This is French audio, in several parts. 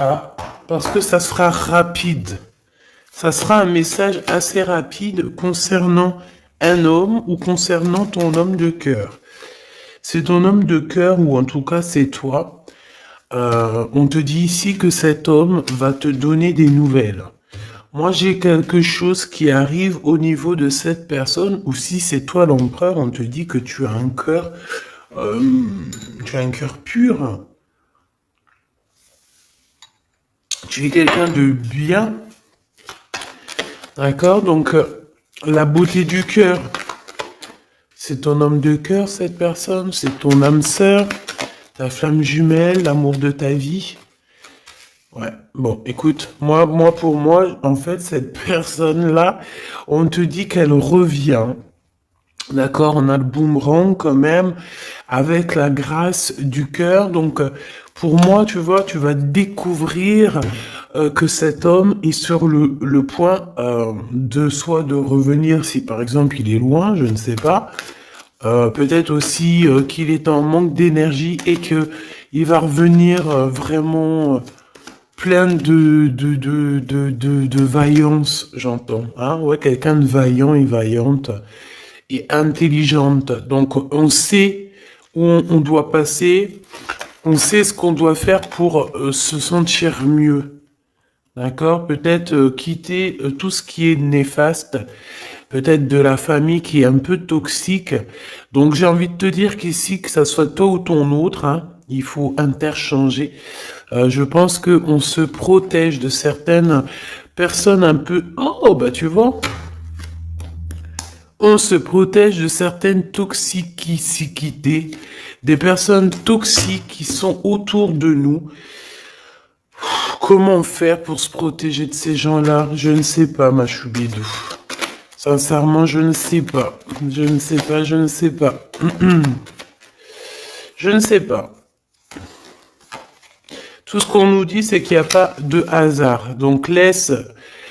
Ah, parce que ça sera rapide. Ça sera un message assez rapide concernant un homme ou concernant ton homme de cœur. C'est ton homme de cœur ou en tout cas c'est toi. On te dit ici que cet homme va te donner des nouvelles. Moi, j'ai quelque chose qui arrive au niveau de cette personne, ou si c'est toi l'empereur, on te dit que euh, tu as un cœur pur. Tu es quelqu'un de bien, d'accord? Donc, la beauté du cœur, c'est ton homme de cœur, cette personne, c'est ton âme sœur, ta flamme jumelle, l'amour de ta vie. Ouais, bon, écoute, pour moi, en fait, cette personne-là, on te dit qu'elle revient. D'accord, on a le boomerang quand même avec la grâce du cœur. Donc, pour moi, tu vois, tu vas découvrir que cet homme est sur le point de soit de revenir si par exemple il est loin, je ne sais pas. Peut-être aussi qu'il est en manque d'énergie et que il va revenir vraiment plein de vaillance, j'entends. Hein, ouais, quelqu'un de vaillant et vaillante et intelligente. Donc, on sait où on doit passer, on sait ce qu'on doit faire pour se sentir mieux. D'accord? Peut-être quitter tout ce qui est néfaste, peut-être de la famille qui est un peu toxique. Donc, j'ai envie de te dire qu'ici, que ça soit toi ou ton autre, hein, il faut interchanger. Je pense que on se protège de certaines personnes un peu... Oh, bah tu vois, on se protège de certaines toxicités, des personnes toxiques qui sont autour de nous. Comment faire pour se protéger de ces gens-là? Je ne sais pas, ma choubidou. Sincèrement, je ne sais pas. Je ne sais pas, je ne sais pas. Je ne sais pas. Tout ce qu'on nous dit, c'est qu'il n'y a pas de hasard. Donc laisse...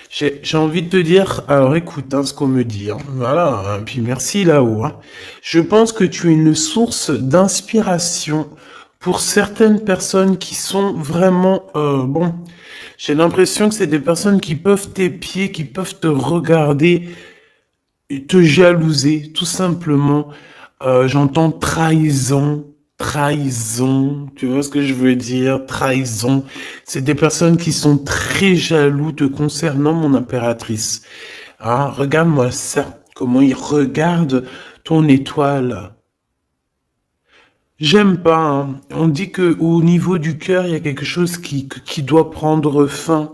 J'ai envie de te dire, alors écoute hein, ce qu'on me dit, hein. Voilà, hein, puis merci là-haut. Hein. Je pense que tu es une source d'inspiration pour certaines personnes qui sont vraiment, bon, j'ai l'impression que c'est des personnes qui peuvent t'épier, qui peuvent te regarder, et te jalouser, tout simplement. J'entends trahison, trahison, tu vois ce que je veux dire, trahison. C'est des personnes qui sont très jaloux te concernant, mon impératrice. Ah, regarde-moi ça, comment ils regardent ton étoile. J'aime pas, hein. On dit que au niveau du cœur, il y a quelque chose qui doit prendre fin.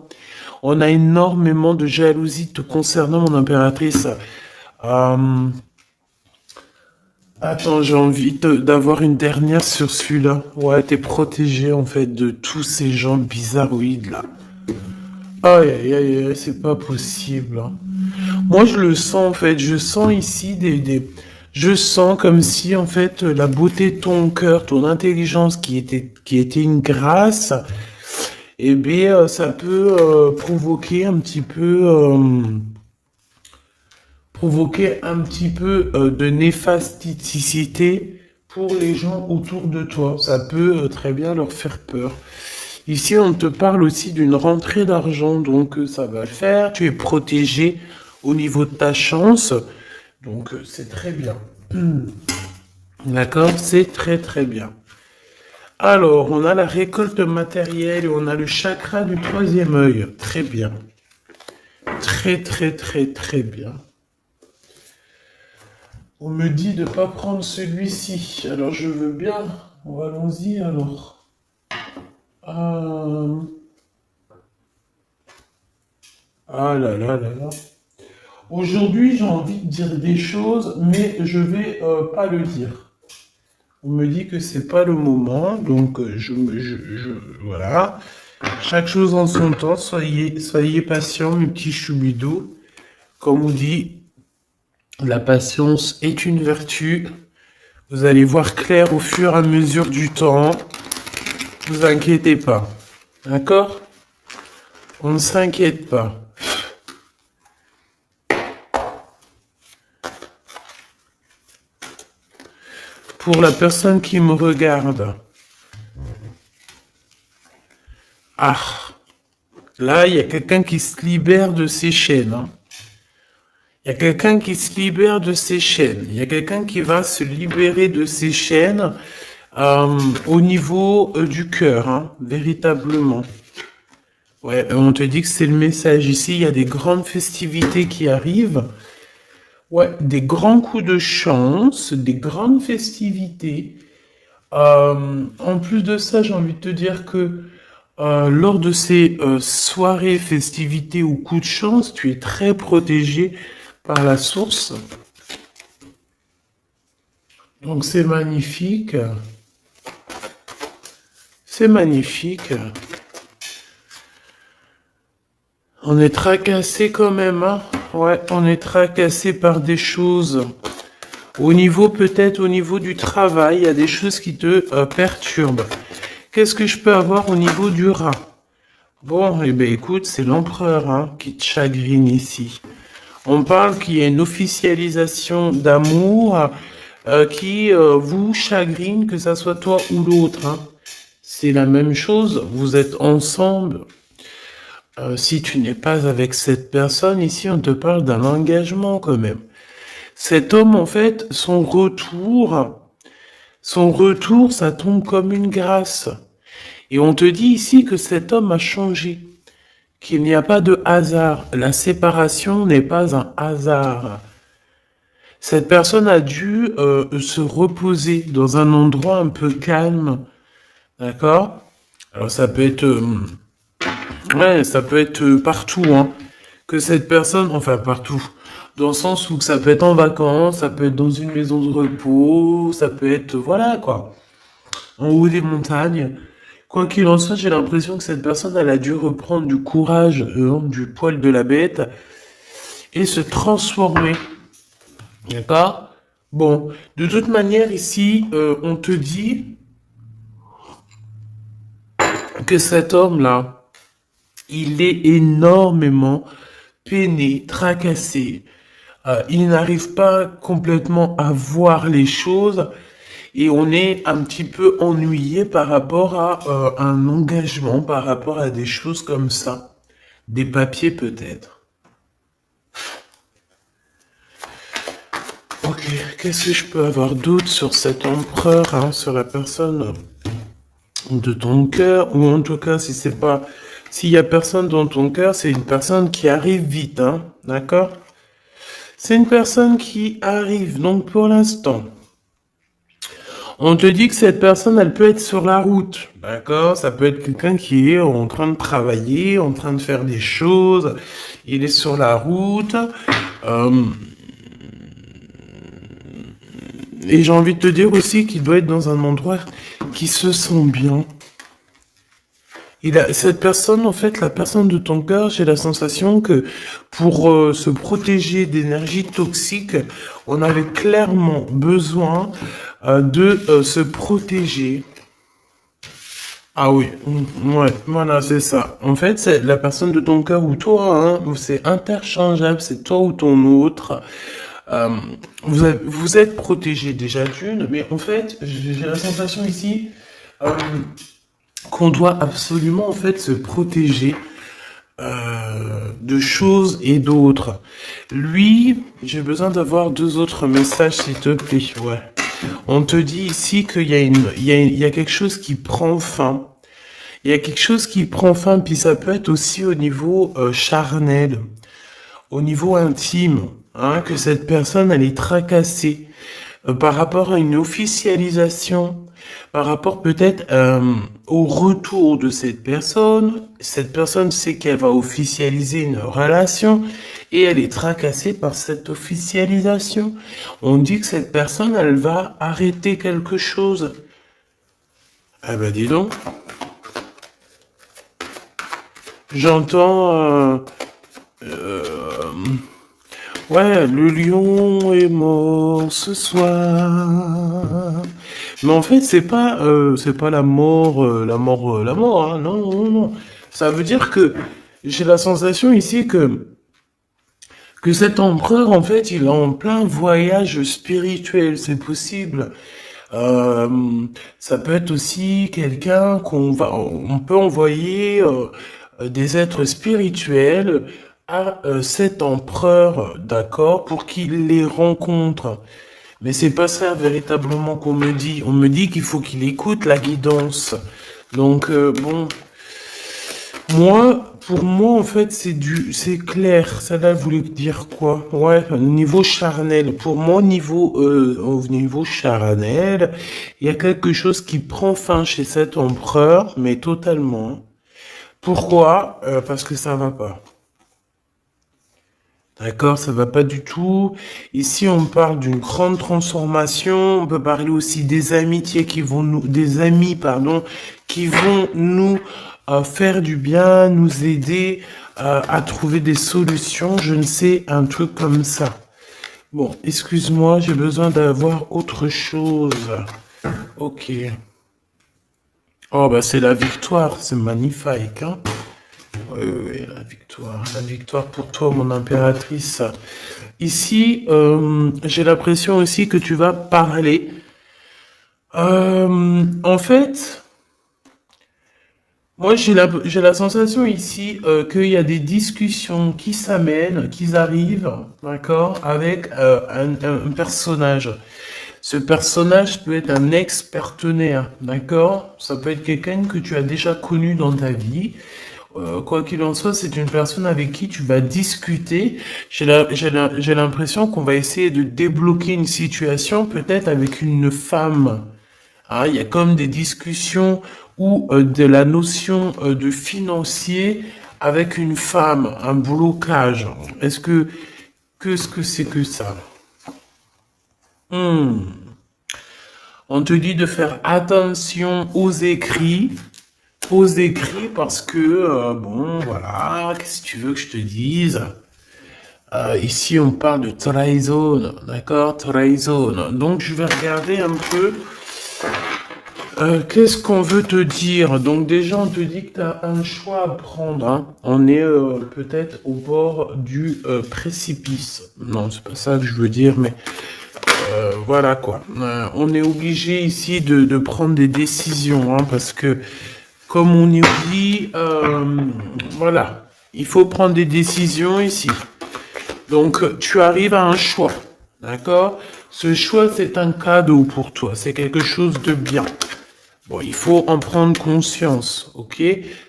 On a énormément de jalousie te concernant, mon impératrice. Euh, Attends, j'ai envie d'avoir une dernière sur celui-là. Ouais, t'es protégé en fait de tous ces gens bizarroïdes là. Aïe, aïe, aïe, aïe, c'est pas possible. Hein. Moi, je le sens en fait. Je sens ici je sens comme si en fait la beauté de ton cœur, ton intelligence qui était une grâce, eh bien, ça peut provoquer un petit peu. Provoquer un petit peu de néfasticité pour les gens autour de toi. Ça peut très bien leur faire peur. Ici, on te parle aussi d'une rentrée d'argent, donc ça va le faire. Tu es protégé au niveau de ta chance, donc c'est très bien. D'accord? C'est très très bien. Alors, on a la récolte matérielle et on a le chakra du troisième œil. Très bien. Très très très très bien. On me dit de pas prendre celui-ci. Alors je veux bien. Allons-y alors. Euh, Ah là là là là. Aujourd'hui j'ai envie de dire des choses, mais je vais pas le dire. On me dit que c'est pas le moment, donc voilà. Chaque chose en son temps. Soyez patients, mes petits choubidous. Comme on dit, la patience est une vertu. Vous allez voir clair au fur et à mesure du temps. Ne vous inquiétez pas. D'accord? On ne s'inquiète pas. Pour la personne qui me regarde. Ah, Là, il y a quelqu'un qui se libère de ses chaînes. Hein. Il y a quelqu'un qui se libère de ses chaînes. Il y a quelqu'un qui va se libérer de ses chaînes au niveau du cœur, hein, véritablement. Ouais, on te dit que c'est le message ici. Il y a des grandes festivités qui arrivent. Ouais, des grands coups de chance, des grandes festivités. En plus de ça, j'ai envie de te dire que lors de ces soirées, festivités ou coups de chance, tu es très protégé par la source. Donc c'est magnifique. C'est magnifique. On est tracassé quand même, hein. Ouais, on est tracassé par des choses. Au niveau, peut-être au niveau du travail, il y a des choses qui te perturbent. Qu'est-ce que je peux avoir au niveau du rat? Bon, eh ben écoute, c'est l'empereur hein, qui te chagrine ici. On parle qu'il y a une officialisation d'amour qui vous chagrine, que ça soit toi ou l'autre. Hein. C'est la même chose, vous êtes ensemble. Si tu n'es pas avec cette personne, ici on te parle d'un engagement quand même. Cet homme, en fait, son retour, ça tombe comme une grâce. Et on te dit ici que cet homme a changé, qu'il n'y a pas de hasard. La séparation n'est pas un hasard. Cette personne a dû se reposer dans un endroit un peu calme, d'accord? Alors ça peut être, ouais, ça peut être partout, hein. Que cette personne, enfin partout, dans le sens où ça peut être en vacances, ça peut être dans une maison de repos, ça peut être, voilà quoi, en haut des montagnes. Quoi qu'il en soit, j'ai l'impression que cette personne, elle a dû reprendre du courage, du poil de la bête, et se transformer. D'accord? Bon, de toute manière, ici, on te dit que cet homme-là, il est énormément peiné, tracassé. Il n'arrive pas complètement à voir les choses et on est un petit peu ennuyé par rapport à un engagement, par rapport à des choses comme ça. Des papiers peut-être. Ok, qu'est-ce que je peux avoir d'autre sur cet empereur, hein, sur la personne de ton cœur, ou en tout cas, si c'est pas, s'il y a personne dans ton cœur, c'est une personne qui arrive vite, hein, d'accord? C'est une personne qui arrive, donc pour l'instant, on te dit que cette personne, elle peut être sur la route, d'accord? Ça peut être quelqu'un qui est en train de travailler, en train de faire des choses, il est sur la route, et j'ai envie de te dire aussi qu'il doit être dans un endroit qui se sent bien. Cette personne, en fait, la personne de ton cœur, j'ai la sensation que pour se protéger d'énergie toxique, on avait clairement besoin de se protéger. Ah oui, ouais, voilà, c'est ça. En fait, c'est la personne de ton cœur ou toi, hein, c'est interchangeable, c'est toi ou ton autre. Euh, vous êtes protégé déjà d'une, mais en fait, j'ai la sensation ici qu'on doit absolument en fait se protéger de choses et d'autres. Lui, j'ai besoin d'avoir deux autres messages, s'il te plaît. Ouais. On te dit ici qu'il y a il y a quelque chose qui prend fin. Il y a quelque chose qui prend fin, puis ça peut être aussi au niveau charnel, au niveau intime, hein, que cette personne, elle est tracassée par rapport à une officialisation, par rapport peut-être au retour de cette personne. Cette personne sait qu'elle va officialiser une relation et elle est tracassée par cette officialisation. On dit que cette personne, elle va arrêter quelque chose. Ah ben dis donc. J'entends... ouais, le lion est mort ce soir. Mais en fait, c'est pas la mort, hein. Non, non, non. Ça veut dire que j'ai la sensation ici que cet empereur, en fait, il est en plein voyage spirituel. C'est possible. Ça peut être aussi quelqu'un on peut envoyer des êtres spirituels à cet empereur, d'accord, pour qu'il les rencontre. Mais c'est pas ça véritablement qu'on me dit. On me dit qu'il faut qu'il écoute la guidance. Donc bon, pour moi en fait c'est clair. Ça là voulait dire quoi? Ouais, niveau charnel. Pour moi au niveau charnel, il y a quelque chose qui prend fin chez cet empereur, mais totalement. Pourquoi? Parce que ça va pas. D'accord, ça va pas du tout. Ici, on parle d'une grande transformation. On peut parler aussi des amitiés des amis, pardon, qui vont nous faire du bien, nous aider à trouver des solutions. Je ne sais, un truc comme ça. Bon, excuse-moi, j'ai besoin d'avoir autre chose. Ok. Oh, bah, c'est la victoire. C'est magnifique, hein. Oui, oui, oui, la victoire pour toi, mon impératrice. Ici, j'ai l'impression aussi que tu vas parler. En fait, moi j'ai la sensation ici qu'il y a des discussions qui s'amènent, qui arrivent, d'accord, avec un personnage. Ce personnage peut être un ex-partenaire, d'accord? Ça peut être quelqu'un que tu as déjà connu dans ta vie. Quoi qu'il en soit, c'est une personne avec qui tu vas discuter. J'ai l'impression qu'on va essayer de débloquer une situation, peut-être avec une femme. Hein, il y a comme des discussions ou de la notion de financier avec une femme, un blocage. Qu'est-ce que c'est que ça? On te dit de faire attention aux écrits parce que, bon, voilà, qu'est-ce que tu veux que je te dise? Ici, on parle de trahison, d'accord? Trahison. Donc, je vais regarder un peu, qu'est-ce qu'on veut te dire? Donc, déjà, on te dit que tu as un choix à prendre, hein. On est peut-être au bord du précipice. Non, c'est pas ça que je veux dire, mais voilà quoi. On est obligé ici de prendre des décisions, hein, parce que comme on y dit, voilà, il faut prendre des décisions ici. Donc, tu arrives à un choix, d'accord? Ce choix, c'est un cadeau pour toi, c'est quelque chose de bien. Bon, il faut en prendre conscience, ok?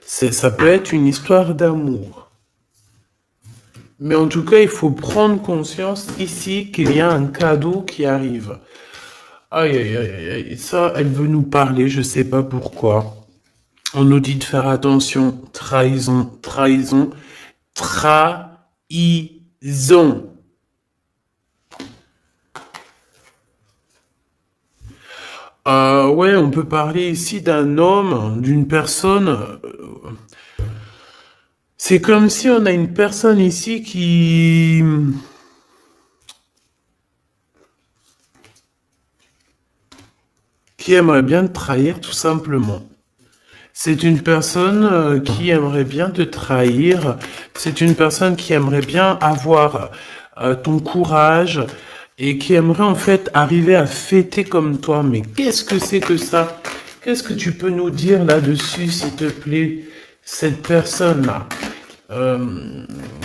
Ça peut être une histoire d'amour. Mais en tout cas, il faut prendre conscience ici qu'il y a un cadeau qui arrive. Aïe, aïe, aïe, aïe, aïe. Ça, elle veut nous parler, je sais pas pourquoi. On nous dit de faire attention. Trahison, trahison, trahison. Ouais, on peut parler ici d'un homme, d'une personne. C'est comme si on a une personne ici qui aimerait bien te trahir tout simplement. C'est une personne qui aimerait bien te trahir. C'est une personne qui aimerait bien avoir ton courage et qui aimerait en fait arriver à fêter comme toi. Mais qu'est-ce que c'est que ça? Qu'est-ce que tu peux nous dire là-dessus, s'il te plaît, cette personne-là?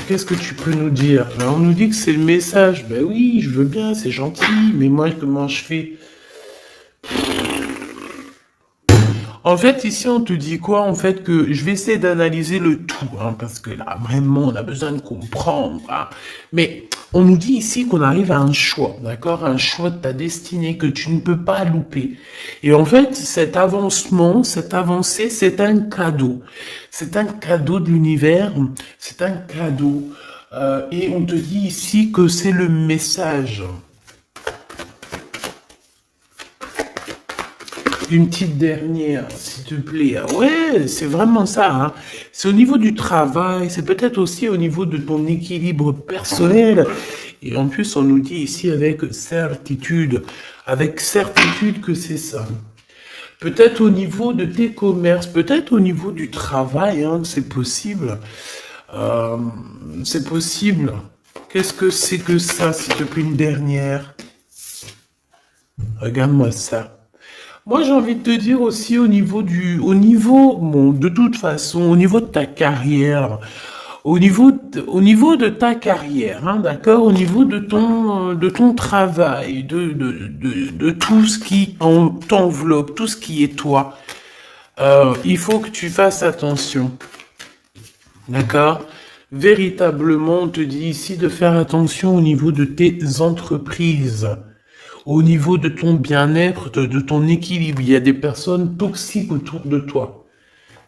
Qu'est-ce que tu peux nous dire? Ben, on nous dit que c'est le message. Ben oui, je veux bien, c'est gentil, mais moi, comment je fais? En fait, ici, on te dit quoi? En fait, que je vais essayer d'analyser le tout, hein, parce que là, vraiment, on a besoin de comprendre, hein. Mais on nous dit ici qu'on arrive à un choix, d'accord? Un choix de ta destinée que tu ne peux pas louper. Et en fait, cet avancement, cette avancée, c'est un cadeau. C'est un cadeau de l'univers, c'est un cadeau. Et on te dit ici que c'est le message. Une petite dernière, s'il te plaît. Ah ouais, c'est vraiment ça, hein. C'est au niveau du travail, c'est peut-être aussi au niveau de ton équilibre personnel. Et en plus, on nous dit ici avec certitude que c'est ça. Peut-être au niveau de tes commerces, peut-être au niveau du travail, hein, c'est possible. Euh, c'est possible. Qu'est-ce que c'est que ça, s'il te plaît, une dernière? Regarde-moi ça. Moi, j'ai envie de te dire aussi au niveau, bon, de toute façon, au niveau de ta carrière, au niveau de ta carrière, hein, d'accord, au niveau de ton travail, de tout ce qui t'enveloppe, tout ce qui est toi, il faut que tu fasses attention, d'accord? Véritablement, on te dit ici de faire attention au niveau de tes entreprises. Au niveau de ton bien-être, de ton équilibre, il y a des personnes toxiques autour de toi.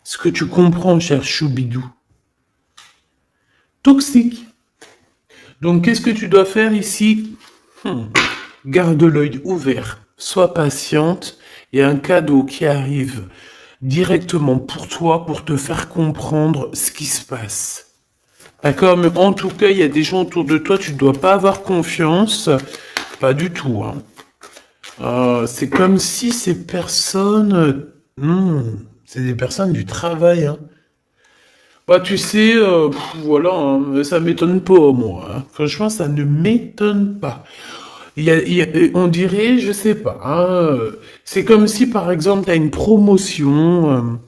Ce que tu comprends, cher Choubidou. Toxique. Donc, qu'est-ce que tu dois faire ici? Garde l'œil ouvert. Sois patiente. Il y a un cadeau qui arrive directement pour toi pour te faire comprendre ce qui se passe. D'accord? Mais en tout cas, il y a des gens autour de toi, tu ne dois pas avoir confiance. Pas du tout, hein. C'est comme si ces personnes, c'est des personnes du travail, hein. Bah, tu sais, voilà, hein, ça m'étonne pas, moi, hein. Franchement, ça ne m'étonne pas. On dirait, je sais pas, hein, c'est comme si, par exemple, tu as une promotion,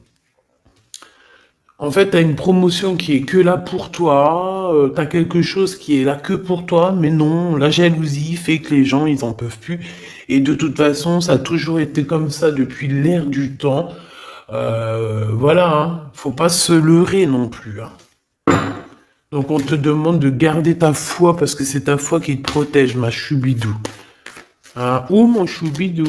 en fait, tu as une promotion qui est que là pour toi, tu as quelque chose qui est là que pour toi, mais non, la jalousie fait que les gens, ils en peuvent plus. Et de toute façon, ça a toujours été comme ça depuis l'ère du temps. Voilà, hein, faut pas se leurrer non plus, hein. Donc on te demande de garder ta foi parce que c'est ta foi qui te protège, ma choubidou. Hein, ou mon choubidou.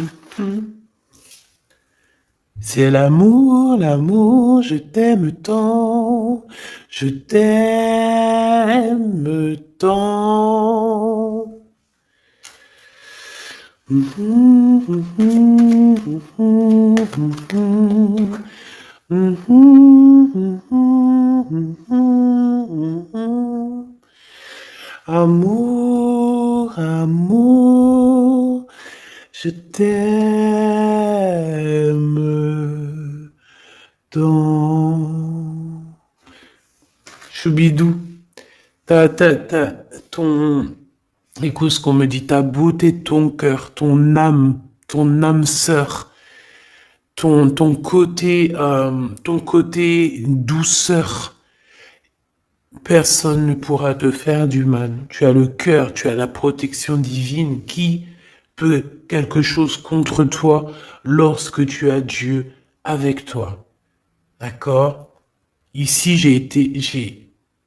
C'est l'amour, l'amour, je t'aime tant, je t'aime tant. Amour, amour, je t'aime tant. Choubidou, ton, écoute ce qu'on me dit, ta beauté, ton cœur, ton âme sœur, ton côté douceur. Personne ne pourra te faire du mal. Tu as le cœur, tu as la protection divine qui peut quelque chose contre toi lorsque tu as Dieu avec toi. D'accord? Ici,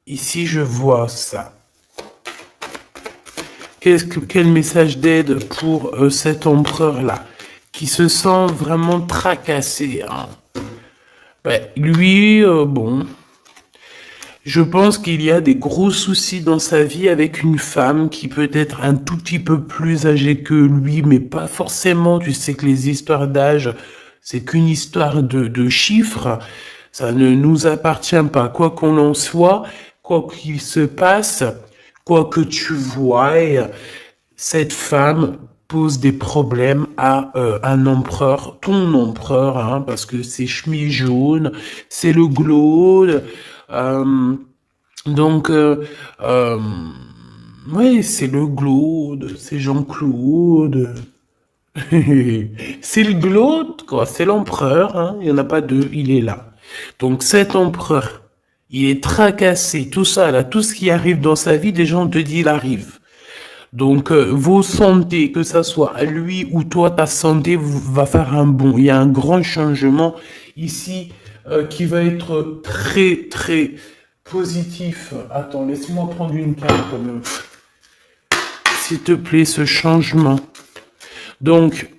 ici, je vois ça. Quel message d'aide pour cet empereur-là, qui se sent vraiment tracassé, hein. Ben, lui, bon, je pense qu'il y a des gros soucis dans sa vie avec une femme qui peut être un tout petit peu plus âgée que lui, mais pas forcément. Tu sais que les histoires d'âge, c'est qu'une histoire de chiffres. Ça ne nous appartient pas. Quoi qu'on en soit, quoi qu'il se passe, quoi que tu vois, cette femme pose des problèmes à un empereur, ton empereur, hein, parce que c'est chemise jaune, c'est le glaude, donc, ouais, c'est le glaude, c'est Jean-Claude, c'est le glaude, quoi, c'est l'empereur, hein, il n'y en a pas deux, il est là. Donc cet empereur, il est tracassé, tout ça, là, tout ce qui arrive dans sa vie, des gens te disent, il arrive. Donc, vos santé, que ça soit à lui ou toi, ta santé va faire un bond. Il y a un grand changement ici qui va être très, très positif. Attends, laisse-moi prendre une carte quand même. S'il te plaît, ce changement. Donc,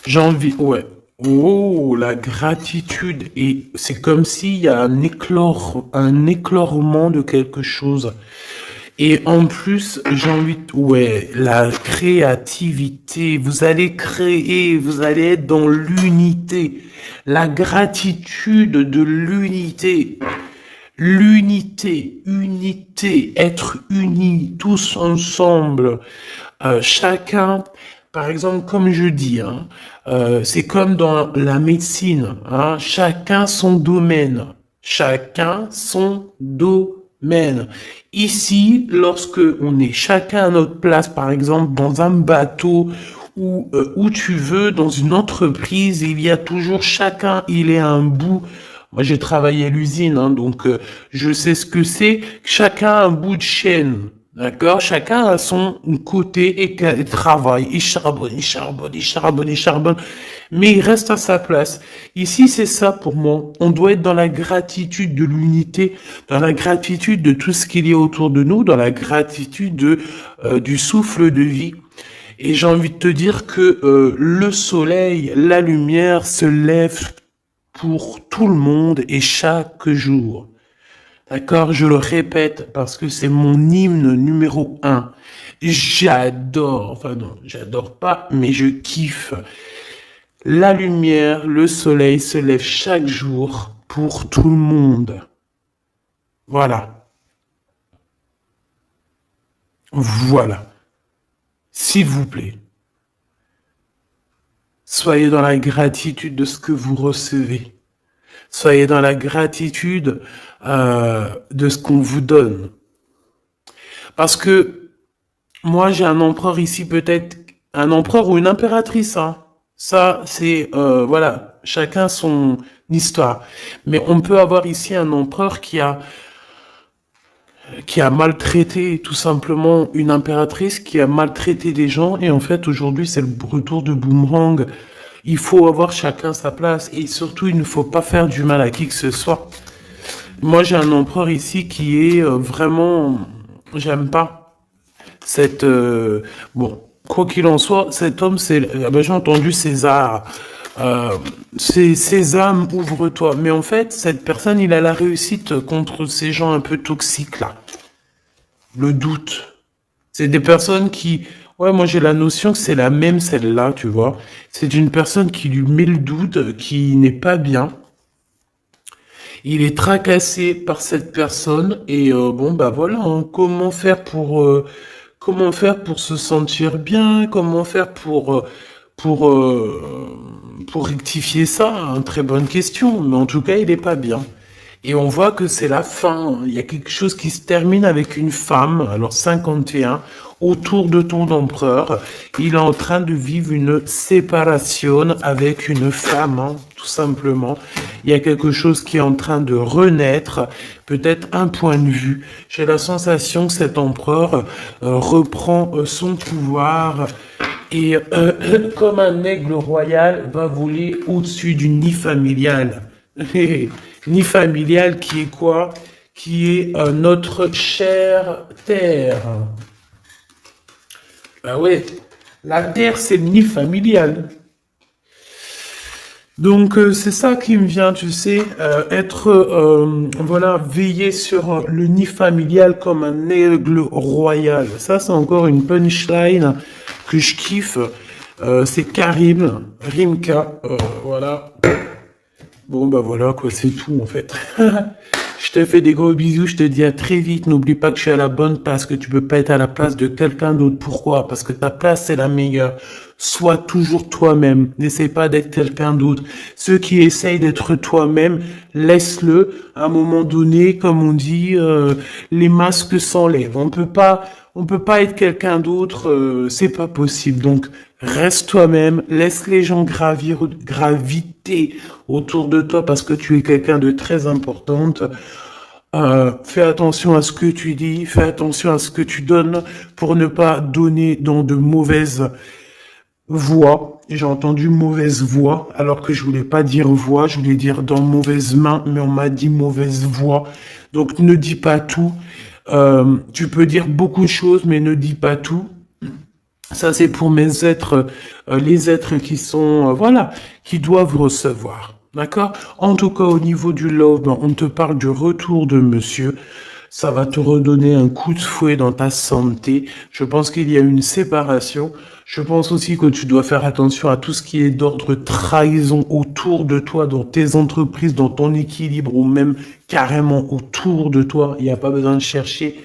j'ai envie... Ouais. Oh, la gratitude. Et c'est comme s'il y a un éclorement de quelque chose. Et en plus, j'ai envie de... Ouais, la créativité. Vous allez créer, vous allez être dans l'unité. La gratitude de l'unité. L'unité, unité, être unis, tous ensemble. Chacun, par exemple, comme je dis, hein, c'est comme dans la médecine, hein, chacun son domaine. Chacun son domaine. Ici, lorsque on est chacun à notre place, par exemple, dans un bateau où tu veux, dans une entreprise, il y a toujours chacun, il est à un bout. Moi, j'ai travaillé à l'usine, hein, donc je sais ce que c'est. Chacun a un bout de chaîne, d'accord? Chacun a son côté et travaille. Il charbonne, il charbonne, il charbonne, il charbonne, mais il reste à sa place. Ici, c'est ça pour moi. On doit être dans la gratitude de l'unité, dans la gratitude de tout ce qu'il y a autour de nous, dans la gratitude du souffle de vie. Et j'ai envie de te dire que le soleil, la lumière se lève pour tout le monde et chaque jour. D'accord? Je le répète parce que c'est mon hymne numéro 1. J'adore, enfin non, j'adore pas, mais je kiffe. La lumière, le soleil se lève chaque jour pour tout le monde. Voilà. Voilà. S'il vous plaît. Soyez dans la gratitude de ce que vous recevez. Soyez dans la gratitude de ce qu'on vous donne. Parce que moi, j'ai un empereur ici, peut-être un empereur ou une impératrice. Hein. Ça, c'est voilà, chacun son histoire. Mais on peut avoir ici un empereur qui a maltraité tout simplement une impératrice, qui a maltraité des gens. Et en fait, aujourd'hui, c'est le retour de boomerang. Il faut avoir chacun sa place. Et surtout, il ne faut pas faire du mal à qui que ce soit. Moi, j'ai un empereur ici qui est vraiment... J'aime pas cette... bon, quoi qu'il en soit, cet homme, c'est... ben, j'ai entendu César. C'est Sésame, ouvre-toi. Mais en fait, cette personne, il a la réussite contre ces gens un peu toxiques, là. Le doute. C'est des personnes qui... Ouais, moi j'ai la notion que c'est la même celle-là, tu vois. C'est une personne qui lui met le doute, qui n'est pas bien. Il est tracassé par cette personne et bon bah voilà, hein, comment faire pour se sentir bien, comment faire pour pour rectifier ça, hein, très bonne question, mais en tout cas il est pas bien. Et on voit que c'est la fin. Il y a quelque chose qui se termine avec une femme, alors 51, autour de ton empereur. Il est en train de vivre une séparation avec une femme, hein, tout simplement. Il y a quelque chose qui est en train de renaître, peut-être un point de vue. J'ai la sensation que cet empereur reprend son pouvoir et comme un aigle royal va voler au-dessus du nid familial. Nid familial qui est quoi? Qui est notre chère terre. Bah ouais, la terre c'est le nid familial. Donc c'est ça qui me vient, tu sais, être, voilà, veiller sur le nid familial comme un aigle royal. Ça c'est encore une punchline que je kiffe. C'est Karim, Rimka, voilà. Bon, bah voilà, quoi, c'est tout, en fait. Je te fais des gros bisous, je te dis à très vite. N'oublie pas que je suis à la bonne place, que tu peux pas être à la place de quelqu'un d'autre. Pourquoi? Parce que ta place, c'est la meilleure. Sois toujours toi-même. N'essaie pas d'être quelqu'un d'autre. Ceux qui essayent d'être toi-même, laisse-le. À un moment donné, comme on dit, les masques s'enlèvent. On peut pas être quelqu'un d'autre, c'est pas possible. Donc, reste toi-même, laisse les gens graviter autour de toi parce que tu es quelqu'un de très importante. Fais attention à ce que tu dis, fais attention à ce que tu donnes pour ne pas donner dans de mauvaises voix. J'ai entendu mauvaise voix alors que je voulais pas dire voix, je voulais dire dans mauvaise main, mais on m'a dit mauvaise voix. Donc ne dis pas tout. Tu peux dire beaucoup de choses, mais ne dis pas tout. Ça, c'est pour mes êtres, les êtres qui sont, voilà, qui doivent recevoir. D'accord? En tout cas, au niveau du love, ben, on te parle du retour de monsieur. Ça va te redonner un coup de fouet dans ta santé. Je pense qu'il y a une séparation. Je pense aussi que tu dois faire attention à tout ce qui est d'ordre trahison autour de toi, dans tes entreprises, dans ton équilibre ou même carrément autour de toi. Il n'y a pas besoin de chercher.